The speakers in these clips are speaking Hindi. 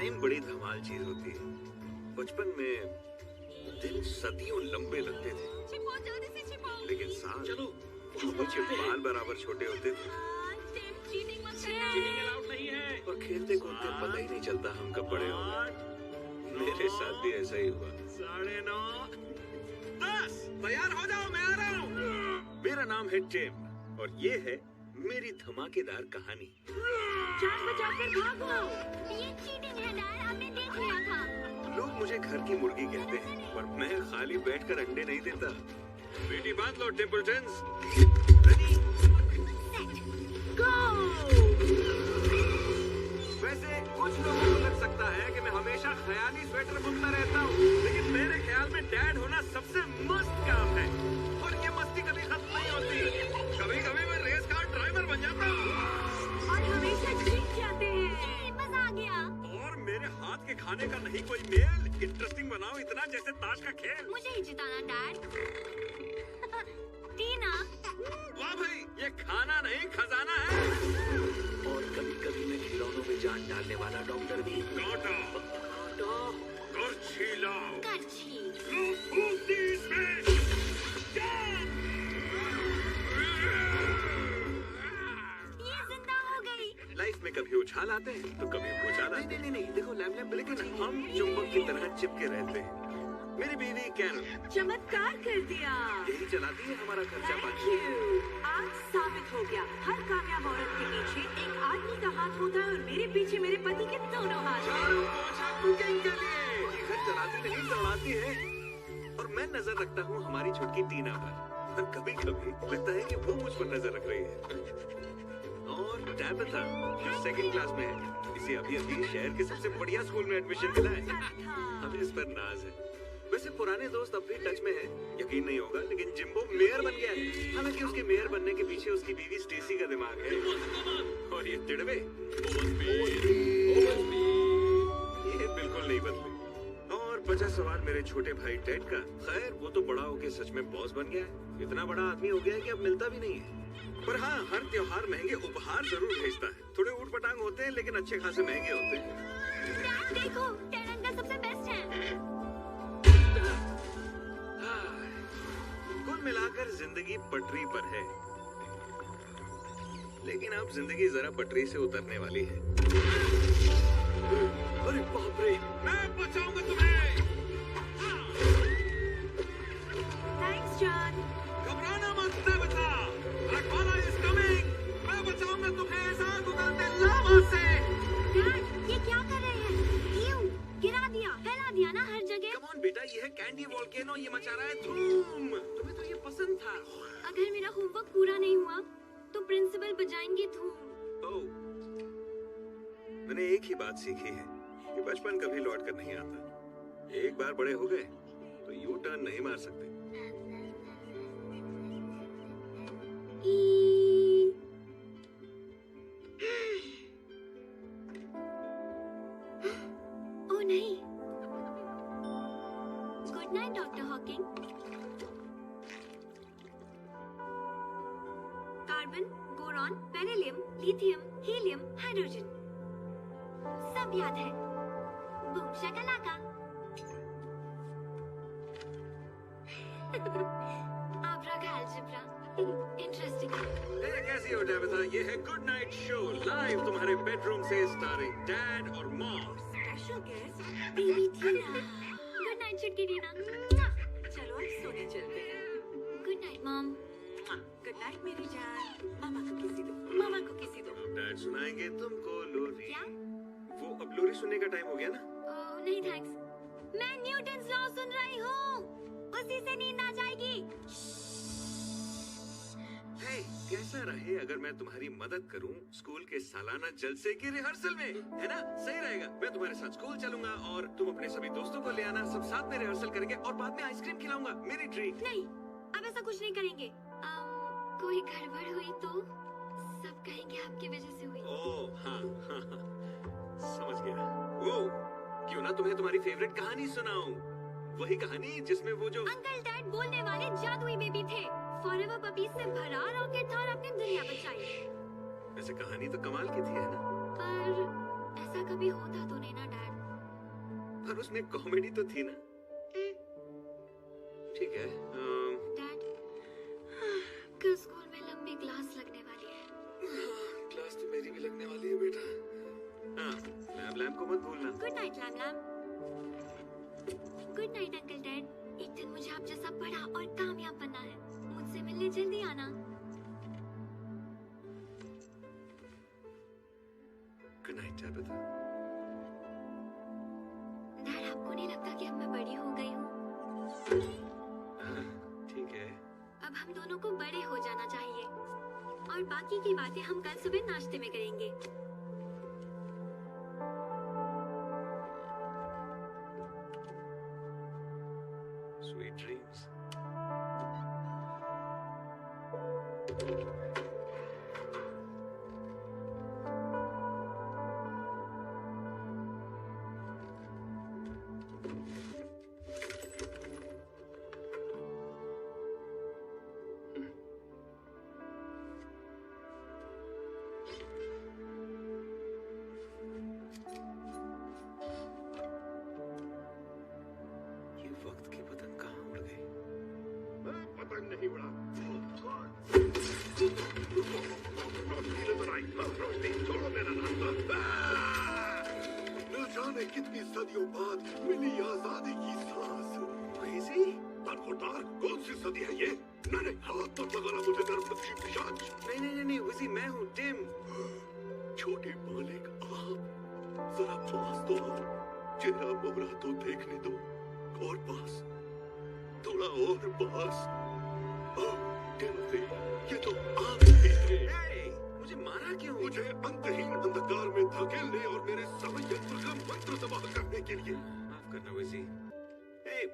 टाइम बड़ी धमाल चीज होती है। बचपन में दिन सदियों लंबे लगते थे, लेकिन साल बाल बराबर छोटे होते थे। और खेलते कूदते पता ही नहीं चलता हम कब बड़े हो गए। मेरे साथ भी ऐसा ही हुआ। 9:30 10 तैयार हो जाओ, मैं आ रहा हूँ। मेरा नाम है टिम और ये है मेरी धमाकेदार कहानी। जान बचाकर भागो। ये चीटिंग है डैड, आपने देख लिया था। लोग मुझे घर की मुर्गी कहते हैं, पर मैं खाली बैठकर अंडे नहीं देता। बेटी बांध लो टेम्पल्टन्स। रेडी गो। वैसे कुछ लोगों को लग सकता है कि मैं हमेशा ख्याली स्वेटर बुनता रहता हूँ, लेकिन मेरे ख्याल में डैड होना सबसे मस्त काम है। और ये मस्ती कभी खत्म नहीं होती। कभी-कभी मैं रेस कार ड्राइवर बन जाता हूँ और हमेशा जीत जाते हैं। मजा आ गया। और मेरे हाथ के खाने का नहीं कोई मेल। इंटरेस्टिंग बनाओ, इतना जैसे ताश का खेल। मुझे ही जिताना डैड। टीना। वाह भाई, ये खाना नहीं खजाना है। और कभी-कभी मैं खिलौनों में जान डालने वाला डॉक्टर भी। कांटा, करछी लाओ। करछी। लो फूंक दी इसमें। ये जिंदा हो गई। लाइफ में कभी उछाल आते हैं तो कभी भूचाल आते हैं। नहीं, देखो लैम लैम, लेकिन हम चुंबक की तरह चिपके रहते हैं। मेरी बीवी कैरल चमत्कार कर दिया। यही चलाती है हमारा खर्चा Thank पानी। you। आज साबित हो गया, हर कामयाब औरत के पीछे एक आदमी का हाथ होता है और मेरे पीछे मेरे पति के दोनों हाथ हैं। कुकिंग के लिए ये घर चलाती नहीं दौड़ाती है। और मैं नजर रखता हूँ हमारी छुटकी टीना पर। कभी-कभी लगता है कि वो मुझ पर नजर रख रही है। और टैबिथा जो सेकंड क्लास में है, इसे अभी शहर के सबसे बढ़िया स्कूल में एडमिशन मिला है। हमें इस पर नाज है। वैसे पुराने दोस्त अब भी टच में हैं, यकीन नहीं होगा, लेकिन जिम्बो मेयर बन गया है। हालांकि उसके मेयर बनने के पीछे उसकी बीवी स्टेसी का दिमाग है। और ये तिड़वे ये बिल्कुल नहीं बदले। और बचा सवाल मेरे छोटे भाई टेड का। खैर वो तो बड़ा होके सच में बॉस बन गया है। इतना बड़ा आदमी हो गया है कि अब मिलता भी नहीं है। पर हाँ, हर त्योहार महंगे उपहार जरूर भेजता है। थोड़े ऊट पटांग होते हैं, लेकिन अच्छे खासे महंगे होते हैं। देखो, टेड अंकल सबसे बेस्ट है। कुल मिलाकर जिंदगी पटरी पर है, लेकिन अब जिंदगी जरा पटरी से उतरने वाली है। अरे बाप रे, मैं बचाऊंगा तुम्हें। Thanks John. घबराना मत बता, रखवाला इज कमिंग। मैं बचाऊंगा तुम्हें ऐसा उगलते लावा से। डैड, ये क्या कर रहे हैं? यूं गिरा दिया, फैला दिया ना हर जगह। कम ऑन बेटा, ये है कैंडी वोल्केनो, ये मचा रहा है धूम। तुम्हें तो ये पसंद था। अगर मेरा होमवर्क पूरा नहीं हुआ तो प्रिंसिपल बजाएंगे धूम। ओह, मैंने एक ही बात सीखी है कि बचपन कभी लौट कर नहीं आता। एक बार बड़े हो गए तो यू टर्न नहीं मार सकते। ओह नहीं। Good night doctor Hawking. Carbon, boron, beryllium, lithium, helium, hydrogen, सब याद है। बूम शाकालाका। आब्राकैल्जिब्रा। इंटरेस्टिंग। कैसी हो टैबिथा? ये है गुड नाइट शो लाइव तुम्हारे बेडरूम से, स्टारिंग डैड और मॉम। स्पेशल गेस्ट बेबी टीना। गुड नाइट छुटकी टीना। चलो अब सोने चलते हैं। Good night mom. Good night मेरी जान। मामा को किसी दो, मामा को किसी दो। डैड सुनाएंगे तुमको लोरी। क्या? वो अब लोरी सुनने का टाइम हो गया ना? ओह नहीं थैंक्स। मैं न्यूटन्स लॉ सुन रही हूँ, उसी से नींद आ जाएगी। हे, कैसा रहे अगर मैं तुम्हारी मदद करूं स्कूल के सालाना जलसे की रिहर्सल में? है ना? सही रहेगा। मैं तुम्हारे साथ स्कूल चलूंगा और तुम अपने सभी दोस्तों को ले आना। सब साथ में रिहर्सल करेंगे और बाद में आइसक्रीम खिलाऊंगा। मेरी ट्रीट। नहीं, अब ऐसा कुछ नहीं करेंगे। कोई गड़बड़ हुई तो सब कहेंगे आपकी वजह से हुई। ओह हाँ, समझ गया। वो क्यों ना तुम्हें तुम्हारी फेवरेट कहानी सुनाऊं? वही कहानी जिसमें वो जो अंकल डैड बोलने वाले जादुई बेबी थे। फॉरएवर पपीज से भरा रॉकेट था और अपनी दुनिया बचाई। वैसे कहानी तो कमाल की थी, है ना? पर ऐसा कभी होता तो नहीं ना डैड। उसमें कॉमेडी तो थी ना। ठीक है। डैड, कल स्कूल में लंबी क्लास लगने वाली है। क्लास तो मेरी भी लगने वाली है बेटा। हाँ, लैम लैम को मत भूलना। Good night Lam Lam. Good night uncle dad. एक दिन मुझे आप जैसा बड़ा और कामयाब बनना है। मुझसे मिलने जल्दी आना। Good night Tabitha. डैड, आपको नहीं लगता कि अब मैं बड़ी हो गई हूँ? ठीक है। अब हम दोनों को बड़े हो जाना चाहिए और बाकी की बातें हम कल सुबह नाश्ते में करेंगे। Sweet dreams. वक्त की पतंग कहाँ उड़ गई? मैं पतंग नहीं उड़ा। छोड़ो मेरा रास्ता। न जाने कितनी सदियों बाद मिली आजादी की सांस। Crazy? तर्कोतार कौन सी सदी है ये? नहीं हाथ तो लगाना मुझे नरपति पिशाच। नहीं विजी, मैं हूँ टिम। छोटे मालिक आप जरा पास तो आओ, चेहरा मोहरा तो देखने दो। और पास, थोड़ा और पास। टिमोथी, ये तो आप ही थे। मुझे मारा क्यों? मुझे अंतहीन अंधकार में धकेलने और मेरे षड्यंत्र का मंत्र तबाह करने के लिए। माफ करना विजी।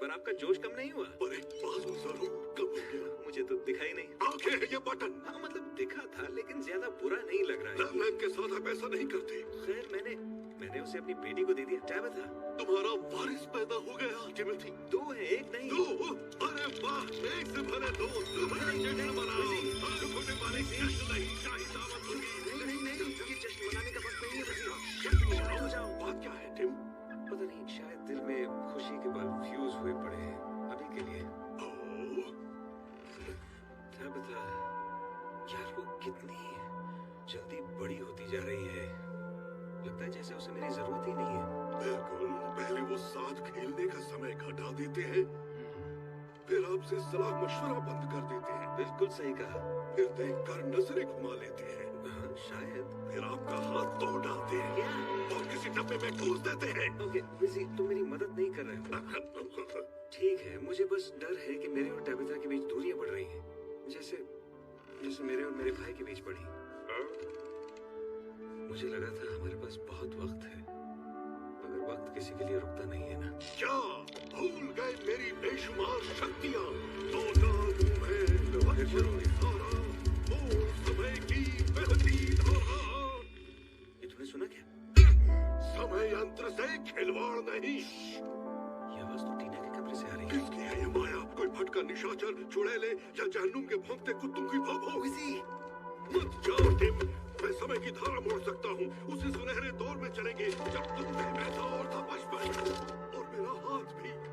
पर आपका जोश कम नहीं हुआ? पर एक बाजू जरूर कम हो गया। मुझे तो दिखाई नहीं। आंखें है ये बटन। हाँ, मतलब दिखा था, लेकिन ज्यादा बुरा नहीं लग रहा है। लैम के साथ आप ऐसा नहीं करते। खैर, मैंने उसे अपनी बेटी को दे दिया। टैबिथा, तुम्हारा वारिस पैदा हो गया टिमोथी। दो है, एक नहीं। दो? अरे वाह, एक से भले दो। तुम्हारे जश्न मनाओ। होने वाले जश्न नहीं, शाही दावत होगी। नहीं, ये जश्न मनाने का वक्त नहीं है विजी। जश्न हो जाओ। बात क्या है टिम? पता नहीं, शायद दिल में खुशी के बल्ब फ्यूज हुए पड़े हैं अभी के लिए। टैबिथा, यार वो कितनी जल्दी बड़ी होती जा रही है। लगता है जैसे उसे मेरी जरूरत ही नहीं है। बिल्कुल, पहले वो साथ खेलने का समय घटा देते हैं, फिर आपसे सलाह मशवरा बंद कर देते हैं। बिल्कुल सही कहा। फिर देखकर नजरें घुमा लेते हैं। हाँ, शायद। फिर आपका हाथ तोड़ डालते हैं। क्या? और किसी डब्बे में ठूस देते हैं। ओके विजी, तुम मेरी मदद नहीं कर रहे हो। ठीक है, मुझे बस डर है कि मेरे और टैबिथा के बीच दूरियां बढ़ रही हैं, जैसे मेरे और मेरे भाई के बीच बढ़ी। मुझे लगा था हमारे पास बहुत वक्त है, मगर वक्त किसी के लिए रुकता नहीं है ना। क्या भूल गए मेरी बेशुमार शक्तियाँ? सोचा तुम्हें सारा वो समय की बहती धारा। ये तूने सुना क्या? समय यंत्र से खिलवाड़ नहीं। ये आवाज तो टीना के कमरे से आ रही है। किसकी है ये माया? कोई भटका निशाचर, चुड़ैले या जहन्नुम के भौंकते कुत्तों की भाव? मत जाओ टिम, मैं समय की धारा मोड़ सकता हूँ। उसी सुनहरे दौर में चलेंगे जब तुम में मैं था और था बचपन, और मेरा हाथ भी